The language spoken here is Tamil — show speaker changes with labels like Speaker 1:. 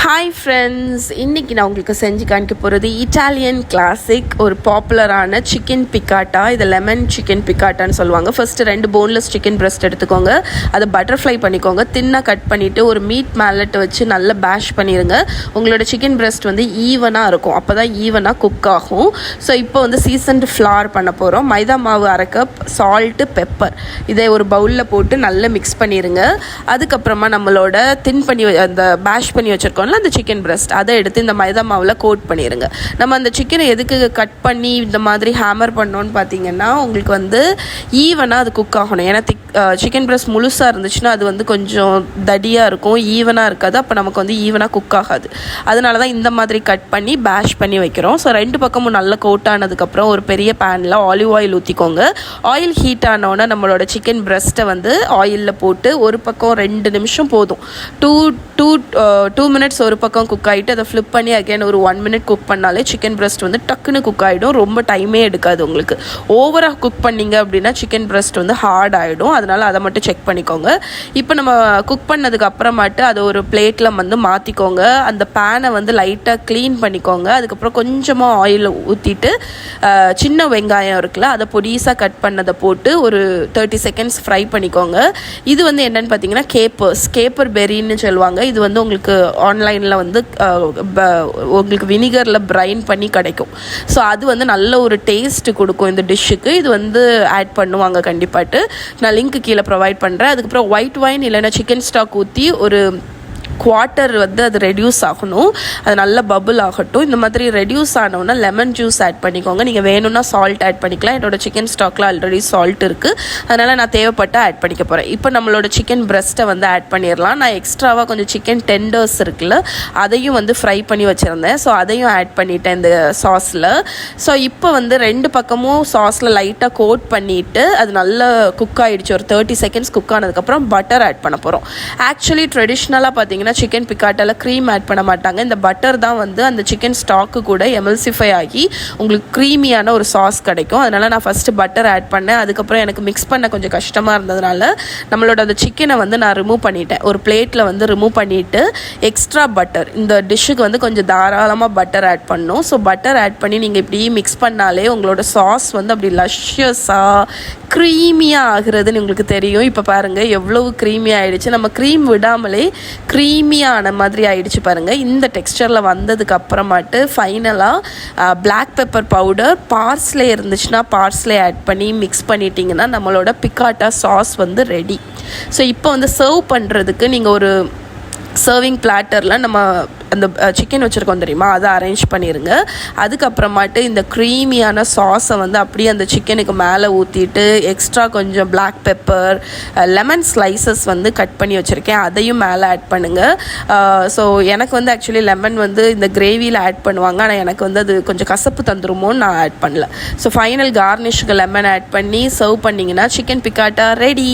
Speaker 1: ஹாய் ஃப்ரெண்ட்ஸ், இன்றைக்கி நான் உங்களுக்கு செஞ்சு காணிக்க போகிறது இட்டாலியன் கிளாசிக் ஒரு பாப்புலரான சிக்கன் பிக்காட்டா. இதை லெமன் சிக்கன் பிக்காட்டான்னு சொல்லுவாங்க. ஃபஸ்ட்டு 2 போன்லெஸ் சிக்கன் பிரெஸ்ட் எடுத்துக்கோங்க. அதை பட்டர்ஃப்ளை பண்ணிக்கோங்க. தின்னாக கட் பண்ணிவிட்டு ஒரு மீட் மேலெட்டை வச்சு நல்லா பேஷ் பண்ணிடுங்க. உங்களோட சிக்கன் பிரெஸ்ட் வந்து ஈவனாக இருக்கும். அப்போ தான் ஈவனாக குக் ஆகும். ஸோ இப்போ வந்து சீசன்டு ஃப்ளார் பண்ண போகிறோம். மைதா மாவு 1/2 கப், சால்ட்டு, பெப்பர் இதை ஒரு பவுலில் போட்டு நல்லா மிக்ஸ் பண்ணிடுங்க. அதுக்கப்புறமா நம்மளோட அந்த பேஷ் பண்ணி வச்சுருக்கோம் அந்த சிக்கன் பிரெஸ்ட் அதை எடுத்து இந்த மைதா மாவில் கோட் பண்ணிடுங்க. நம்ம அந்த சிக்கனை எதுக்கு கட் பண்ணி இந்த மாதிரி ஹேமர் பண்ணோன்னு பார்த்தீங்கன்னா, உங்களுக்கு வந்து ஈவனாக அது குக் ஆகணும். ஏன்னா சிக்கன் பிரெஸ்ட் முழுசாக இருந்துச்சுன்னா அது வந்து கொஞ்சம் தடியாக இருக்கும், ஈவனாக இருக்காது. அப்போ நமக்கு வந்து ஈவனாக குக் ஆகாது. அதனால தான் இந்த மாதிரி கட் பண்ணி பேஷ் பண்ணி வைக்கிறோம். ஸோ 2 பக்கமும் நல்லா கோட் ஆனதுக்கப்புறம் ஒரு பெரிய பேனில் ஆலிவ் ஆயில் ஊற்றிக்கோங்க. ஆயில் ஹீட் ஆனோன்னா நம்மளோட சிக்கன் பிரெஸ்ட்டை வந்து ஆயிலில் போட்டு ஒரு பக்கம் 2 நிமிஷம் போதும். 2 மினிட்ஸ் ஒரு பக்கம் குக் ஆகிட்டு அதை ஃப்ளிப் பண்ணி அகைன் ஒரு 1 மினிட் குக் பண்ணாலே சிக்கன் பிரெஸ்ட் வந்து டக்குன்னு குக் ஆகிடும். ரொம்ப டைமே எடுக்காது உங்களுக்கு. ஓவராக குக் பண்ணிங்க அப்படின்னா சிக்கன் பிரெஸ்ட் வந்து ஹார்ட் ஆகிடும். அதனால் அதை மட்டும் செக் பண்ணிக்கோங்க. இப்போ நம்ம குக் பண்ணதுக்கு அப்புறமாட்டு அதை ஒரு பிளேட்டில் வந்து மாற்றிக்கோங்க. அந்த பேனை வந்து லைட்டாக க்ளீன் பண்ணிக்கோங்க. அதுக்கப்புறம் கொஞ்சமாக ஆயில் ஊற்றிட்டு சின்ன வெங்காயம் இருக்குல்ல, அதை பொடிசாக கட் பண்ணதை போட்டு ஒரு 30 செகண்ட்ஸ் ஃப்ரை பண்ணிக்கோங்க. இது வந்து என்னென்னு பார்த்தீங்கன்னா கேப்பர் பெரின்னு சொல்லுவாங்க. இது வந்து உங்களுக்கு ஆன்லைனில் வந்து உங்களுக்கு வினிகரில் பிரைன் பண்ணி கிடைக்கும். ஸோ அது வந்து நல்ல ஒரு டேஸ்ட் கொடுக்கும் இந்த டிஷ்ஷுக்கு. இது வந்து ஆட் பண்ணுவாங்க கண்டிப்பாட்டு. நான் லிங்க் கீழே ப்ரொவைட் பண்ணுறேன். அதுக்கப்புறம் ஒயிட் வைன் இல்லைன்னா சிக்கன் ஸ்டாக் ஊற்றி ஒரு குவார்ட்டர் வந்து அது ரெடியூஸ் ஆகணும். அது நல்லா பபுள் ஆகட்டும். இந்த மாதிரி ரெடியூஸ் ஆனோன்னா லெமன் ஜூஸ் ஆட் பண்ணிக்கோங்க. நீங்கள் வேணும்னா சால்ட் ஆட் பண்ணிக்கலாம். என்னோடய சிக்கன் ஸ்டாக்கில் ஆல்ரெடி சால்ட் இருக்குது. அதனால் நான் தேவைப்பட்ட ஆட் பண்ணிக்க போகிறேன். இப்போ நம்மளோட சிக்கன் பிரெஸ்ட்டை வந்து ஆட் பண்ணிடலாம். நான் எக்ஸ்ட்ராவாக கொஞ்சம் சிக்கன் டெண்டர்ஸ் இருக்குல்ல, அதையும் வந்து ஃப்ரை பண்ணி வச்சுருந்தேன். ஸோ அதையும் ஆட் பண்ணிட்டேன் இந்த சாஸில். ஸோ இப்போ வந்து 2 பக்கமும் சாஸில் லைட்டாக கோட் பண்ணிவிட்டு அது நல்லா குக் ஆகிடுச்சு. ஒரு 30 செகண்ட்ஸ் குக் ஆனதுக்கப்புறம் பட்டர் ஆட் பண்ண போகிறோம். ஆக்சுவலி ட்ரெடிஷ்னலாக பார்த்தீங்கன்னா சிக்கன் பிக்காட்டால க்ரீம் ஆட் பண்ண மாட்டாங்க. இந்த பட்டர் தான் வந்து அந்த சிக்கன் ஸ்டாக்கு கூட எமல்சிஃபை ஆகி உங்களுக்கு க்ரீமியான ஒரு சாஸ் கிடைக்கும். அதனால் நான் ஃபஸ்ட்டு பட்டர் ஆட் பண்ணேன். அதுக்கப்புறம் எனக்கு மிக்ஸ் பண்ண கொஞ்சம் கஷ்டமாக இருந்ததுனால நம்மளோட அந்த சிக்கனை வந்து நான் ரிமூவ் பண்ணிட்டேன். ஒரு பிளேட்டில் வந்து ரிமூவ் பண்ணிவிட்டு எக்ஸ்ட்ரா பட்டர், இந்த டிஷ்ஷுக்கு வந்து கொஞ்சம் தாராளமாக பட்டர் ஆட் பண்ணணும். ஸோ பட்டர் ஆட் பண்ணி நீங்கள் இப்படி மிக்ஸ் பண்ணாலே உங்களோட சாஸ் வந்து அப்படி லஷ்யஸாக க்ரீமியாக ஆகுறதுன்னு உங்களுக்கு தெரியும். இப்போ பாருங்கள் எவ்வளவு க்ரீமியாக ஆகிடுச்சு. நம்ம க்ரீம் விடாமலே க்ரீமியான மாதிரி ஆகிடுச்சு பாருங்கள். இந்த டெக்ஸ்சரில் வந்ததுக்கு அப்புறமாட்டு ஃபைனலாக பிளாக் பெப்பர் பவுடர், பார்ஸ்லே இருந்துச்சுன்னா பார்ஸ்லே ஆட் பண்ணி மிக்ஸ் பண்ணிட்டீங்கன்னா நம்மளோட பிக்காட்டா சாஸ் வந்து ரெடி. ஸோ இப்போ வந்து சர்வ் பண்ணுறதுக்கு நீங்கள் ஒரு சர்விங் பிளாட்டரில் நம்ம அந்த சிக்கன் வச்சுருக்கோம் தெரியுமா, அதை அரேஞ்ச் பண்ணிடுங்க. அதுக்கப்புறமாட்டு இந்த க்ரீமியான சாஸை வந்து அப்படியே அந்த சிக்கனுக்கு மேலே ஊற்றிட்டு எக்ஸ்ட்ரா கொஞ்சம் பிளாக் பெப்பர், லெமன் ஸ்லைசஸ் வந்து கட் பண்ணி வச்சுருக்கேன், அதையும் மேலே ஆட் பண்ணுங்கள். ஸோ எனக்கு வந்து ஆக்சுவலி லெமன் வந்து இந்த கிரேவியில் ஆட் பண்ணுவாங்க. ஆனால் எனக்கு வந்து அது கொஞ்சம் கசப்பு தந்துருமோன்னு நான் ஆட் பண்ணல. ஸோ ஃபைனல் கார்னிஷ்க்கு லெமன் ஆட் பண்ணி சர்வ் பண்ணிங்கன்னா சிக்கன் பிக்காட்டா ரெடி.